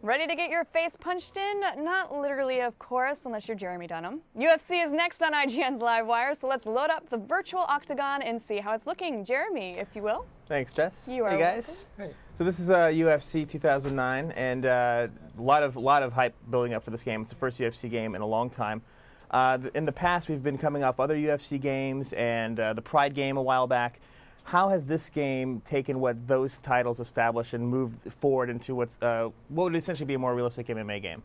Ready to get your face punched in? Not literally, of course, unless you're Jeremy Dunham. UFC is next on IGN's Livewire, so let's load up the virtual octagon and see how it's looking. Jeremy, if you will. Thanks, Jess. You are hey, guys. welcome. Hey. So this is UFC 2009, and a lot of hype building up for this game. It's the first UFC game in a long time. In the past, we've been coming off other UFC games and the Pride game a while back. How has this game taken what those titles established and moved forward into what would essentially be a more realistic MMA game?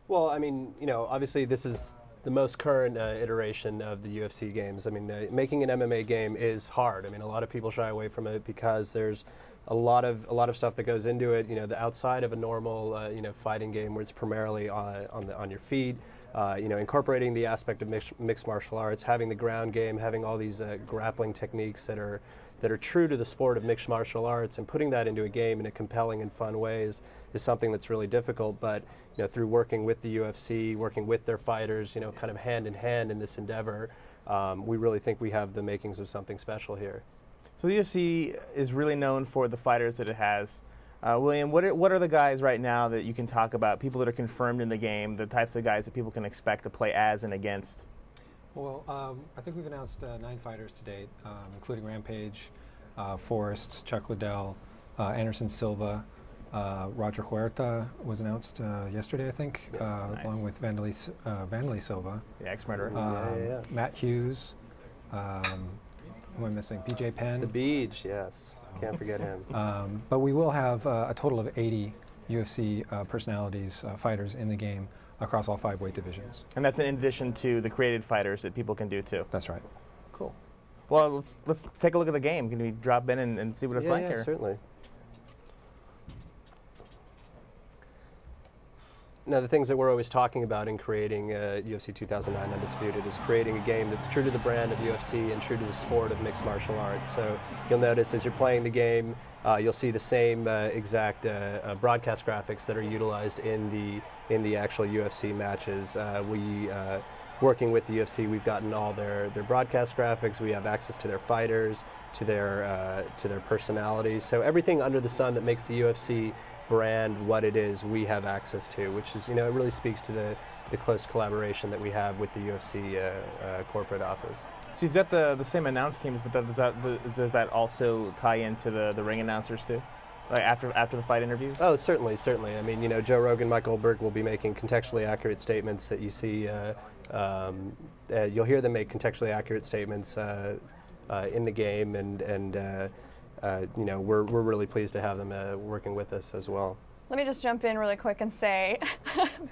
Well, I mean, obviously this is the most current iteration of the UFC games. I mean, making an MMA game is hard. I mean, a lot of people shy away from it because there's a lot of stuff that goes into it. The outside of a normal fighting game where it's primarily on your feet. Incorporating the aspect of mixed martial arts, having the ground game, having all these grappling techniques that are true to the sport of mixed martial arts, and putting that into a game in a compelling and fun ways is something that's really difficult. But through working with the UFC, working with their fighters, kind of hand in hand in this endeavor, we really think we have the makings of something special here. So the UFC is really known for the fighters that it has. William, what are the guys right now that you can talk about, people that are confirmed in the game, the types of guys that people can expect to play as and against? Well, I think we've announced 9 fighters to date, including Rampage, Forrest, Chuck Liddell, Anderson Silva, Roger Huerta was announced yesterday, I think, nice. Along with Vanderlei Silva. The ex-murderer. Matt Hughes. Who am I missing? BJ Penn. The Beach, yes. Can't forget him. But we will have a total of 80 UFC personalities, fighters in the game across all 5 weight divisions. And that's in addition to the created fighters that people can do too. That's right. Cool. Well, let's take a look at the game. Can we drop in and see what it's like yeah, here? Certainly. Now, the things that we're always talking about in creating UFC 2009 Undisputed is creating a game that's true to the brand of UFC and true to the sport of mixed martial arts. So you'll notice as you're playing the game, you'll see the same exact broadcast graphics that are utilized in the actual UFC matches. Working with the UFC, we've gotten all their broadcast graphics. We have access to their fighters, to their personalities. So everything under the sun that makes the UFC brand what it is, we have access to, which is, it really speaks to the close collaboration that we have with the UFC corporate office. So you've got the same announce teams, but does that also tie into the ring announcers too? Like after the fight interviews? Oh, certainly. I mean, Joe Rogan, Mike Goldberg will be making contextually accurate statements that you see. You'll hear them make contextually accurate statements in the game, and we're really pleased to have them working with us as well. Let me just jump in really quick and say,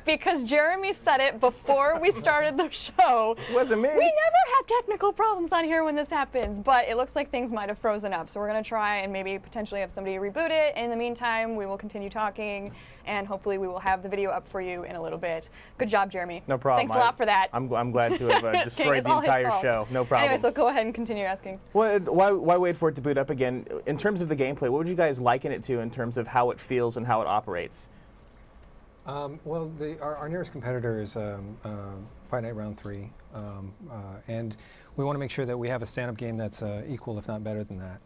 because Jeremy said it before we started the show. It wasn't me. We never have technical problems on here when this happens, but it looks like things might have frozen up. So we're going to try and maybe potentially have somebody reboot it. In the meantime, we will continue talking, and hopefully we will have the video up for you in a little bit. Good job, Jeremy. No problem. Thanks a lot for that. I'm glad to have destroyed the entire show. No problem. Anyway, so go ahead and continue asking. Well, why wait for it to boot up again? In terms of the gameplay, what would you guys liken it to in terms of how it feels and how it operates? Well, our nearest competitor is Fight Night Round 3, and we want to make sure that we have a stand-up game that's equal, if not better than that.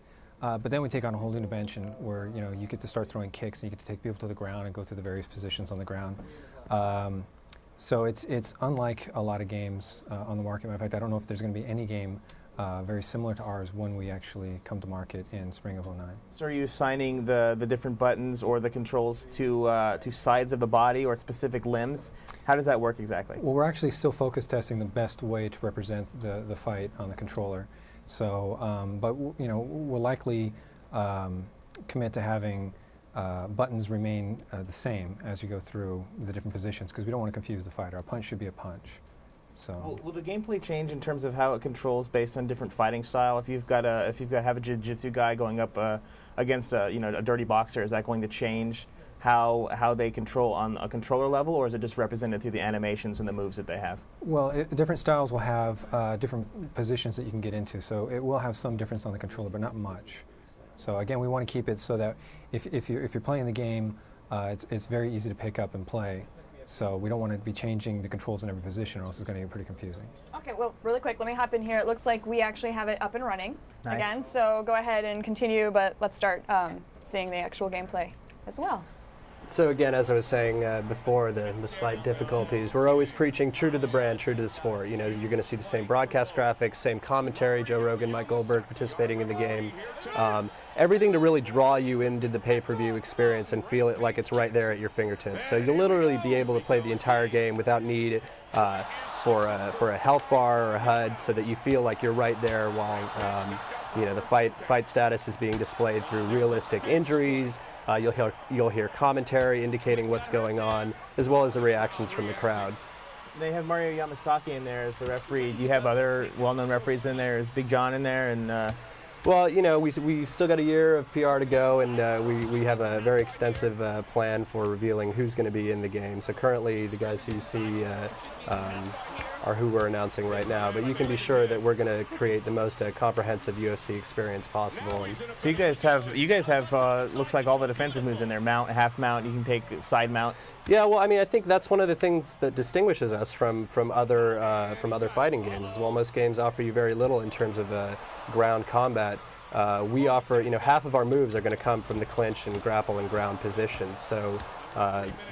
But then we take on a whole new dimension where you get to start throwing kicks and you get to take people to the ground and go through the various positions on the ground. So it's unlike a lot of games on the market. In fact, I don't know if there's going to be any game very similar to ours when we actually come to market in spring of 2009. So are you assigning the different buttons or the controls to sides of the body or specific limbs? How does that work exactly? Well, we're actually still focus testing the best way to represent the fight on the controller. So, but we'll likely commit to having buttons remain the same as you go through the different positions, because we don't want to confuse the fighter. A punch should be a punch. So, will the gameplay change in terms of how it controls based on different fighting style? If you've got have a jiu-jitsu guy going up against a dirty boxer, is that going to change how they control on a controller level, or is it just represented through the animations and the moves that they have? Well, different styles will have different positions that you can get into, so it will have some difference on the controller, but not much. So again, we want to keep it so that if you're playing the game, it's very easy to pick up and play. So we don't want to be changing the controls in every position, or else it's going to get pretty confusing. Okay, well, really quick, let me hop in here. It looks like we actually have it up and running again, so go ahead and continue, but let's start seeing the actual gameplay as well. So again, as I was saying before, the slight difficulties, we're always preaching true to the brand, true to the sport. You know, you're going to see the same broadcast graphics, same commentary, Joe Rogan, Mike Goldberg participating in the game. Everything to really draw you into the pay-per-view experience and feel it like it's right there at your fingertips. So you'll literally be able to play the entire game without need for a health bar or a HUD, so that you feel like you're right there while you know, the fight status is being displayed through realistic injuries. You'll hear commentary indicating what's going on, as well as the reactions from the crowd. They have Mario Yamasaki in there as the referee. Do you have other well-known referees in there? Is Big John in there? And well, you know, we've still got a year of PR to go, and we have a very extensive plan for revealing who's going to be in the game. So currently, the guys who you see are who we're announcing right now, but you can be sure that we're going to create the most comprehensive UFC experience possible. And so you guys have looks like all the defensive moves in there: mount, half mount. You can take side mount. Yeah, well, I mean, I think that's one of the things that distinguishes us from other fighting games. As well, most games offer you very little in terms of ground combat. We offer, you know, half of our moves are going to come from the clinch and grapple and ground positions. So.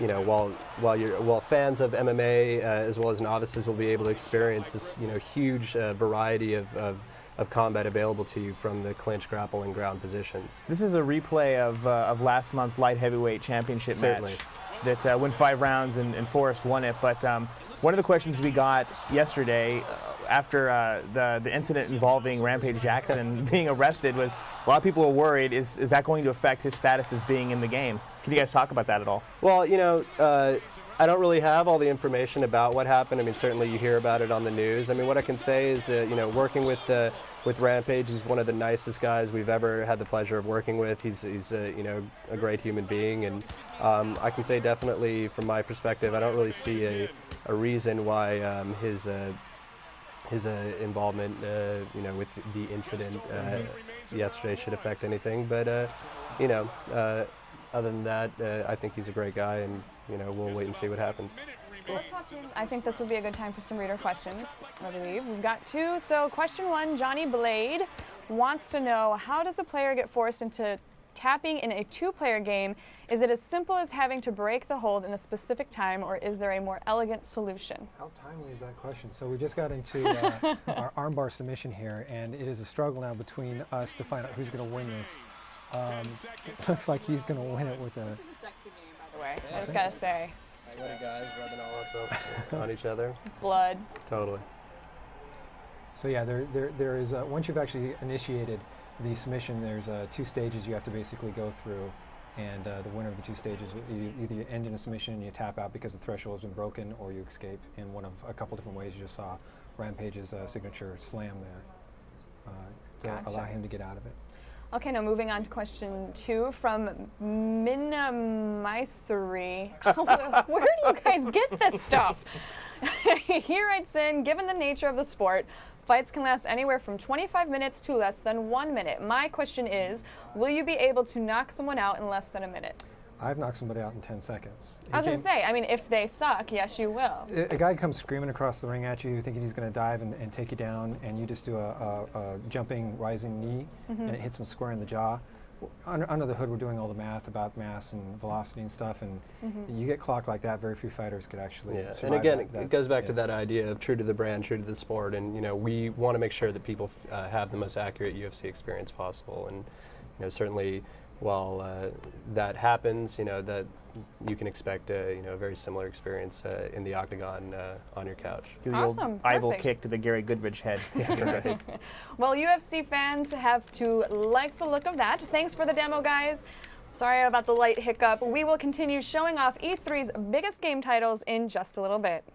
You know, while fans of MMA as well as novices will be able to experience this, you know, huge variety of combat available to you from the clinch, grapple, and ground positions. This is a replay of last month's light heavyweight championship match that went 5 rounds and Forrest won it. But one of the questions we got yesterday after the incident involving Rampage Jackson being arrested was, a lot of people were worried, is that going to affect his status of being in the game? Can you guys talk about that at all? Well, you know, I don't really have all the information about what happened. I mean, certainly you hear about it on the news. I mean, what I can say is, you know, working with Rampage, he's one of the nicest guys we've ever had the pleasure of working with. He's you know, a great human being, and I can say definitely from my perspective, I don't really see a reason why his involvement, you know, with the incident yesterday should affect anything. But you know, other than that, I think he's a great guy, and you know, we'll wait and see what happens. Let's hop in. I think this would be a good time for some reader questions, I believe. We've got 2. So question 1, Johnny Blade wants to know, how does a player get forced into tapping in a 2-player game? Is it as simple as having to break the hold in a specific time, or is there a more elegant solution? How timely is that question? So we just got into our armbar submission here, and it is a struggle now between us to find out who's going to win this. It looks like he's going to win it with a... This is a sexy game, by the way. I just got to say. Sweaty guys rubbing all up on each other. Blood. Totally. So yeah, there is, once you've actually initiated the submission, there's 2 stages you have to basically go through, and the winner of the 2 stages, either you end in a submission and you tap out because the threshold has been broken, or you escape in one of a couple different ways. You just saw Rampage's signature slam there to allow him to get out of it. Okay, now moving on to question 2 from Minna Myseri. Where do you guys get this stuff? He writes in, given the nature of the sport, fights can last anywhere from 25 minutes to less than 1 minute. My question is, will you be able to knock someone out in less than a minute? I've knocked somebody out in 10 seconds. I was going to say, I mean, if they suck, yes, you will. A guy comes screaming across the ring at you, thinking he's going to dive and take you down, and you just do a jumping, rising knee, and it hits him square in the jaw. Under the hood, we're doing all the math about mass and velocity and stuff, and you get clocked like that, very few fighters could actually survive. And again, it goes back to that idea of true to the brand, true to the sport, and you know, we want to make sure that people have the most accurate UFC experience possible, and you know, certainly while that happens, you know, that you can expect a very similar experience in the octagon on your couch. Do the Awesome, old Eiffel perfect. kick to the Gary Goodridge head. Well, UFC fans have to like the look of that. Thanks for the demo, guys. Sorry about the light hiccup. We will continue showing off E3's biggest game titles in just a little bit.